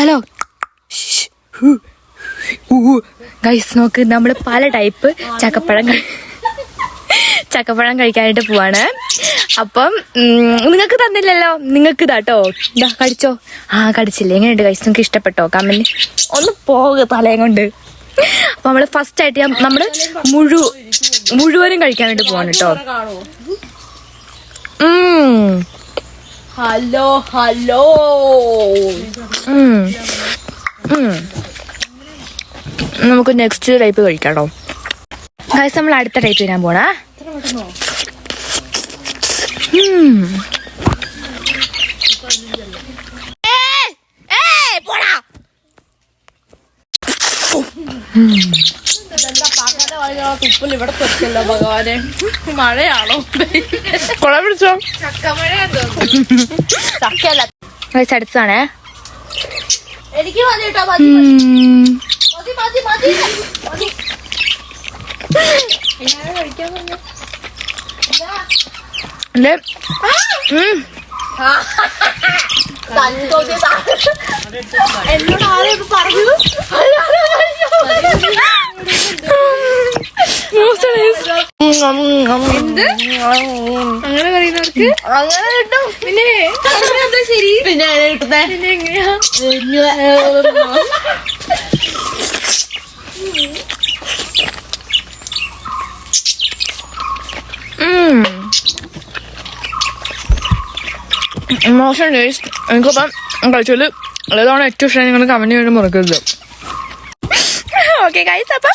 Hello guys നോക്ക്, നമ്മൾ പല ടൈപ്പ് ചക്കപ്പഴം കഴിക്കാനായിട്ട് പോവാണ്. അപ്പം നിങ്ങൾക്ക് തന്നില്ലല്ലോ, നിങ്ങൾക്ക് ഇതാട്ടോ. ഇതാ കടിച്ചോ. കടിച്ചില്ലേ? എങ്ങനെയുണ്ട് ഗൈസ്? നിങ്ങൾക്ക് ഇഷ്ടപ്പെട്ടോ? കമന്റ് ഒന്ന് പോക തലയും കൊണ്ട്. അപ്പൊ നമ്മള് ഫസ്റ്റ് ആയിട്ട് നമ്മള് മുഴുവനും കഴിക്കാനായിട്ട് പോവാണ് കേട്ടോ. Hello hello. നമുക്ക് നെക്സ്റ്റ് ടൈപ്പ് കഴിക്കാട്ടോ ഗൈസ്. നമ്മൾ അടുത്ത ടൈപ്പ് ചെയ്യാൻ പോണേ. തുപ്പൽ ഇവിടെ തെറ്റല്ലോ ഭഗവാനെ. മഴയാണോ? കൊള പിടിച്ചോ? ചക്കയല്ല ഗൈസ്, അടുത്തതാണേ. എനിക്ക് മതി കേട്ടോ. എന്നോട് ആരും പറഞ്ഞു. അങ്ങനെ പറയുന്നവർക്ക് അങ്ങനെ കിട്ടും. പിന്നെ എന്താ ശരി? പിന്നെ കിട്ടുന്നേ പിന്നെ എങ്ങനെയാ? മോശം ടേസ്റ്റ്. എനിക്കിപ്പം കഴിച്ചാല് ഏതാണ് ഏറ്റവും ഇഷ്ടം നിങ്ങൾ കമന്റ് ചെയ്യാൻ മറക്കരുത്. ഓക്കെ ഗൈസ്, അപ്പം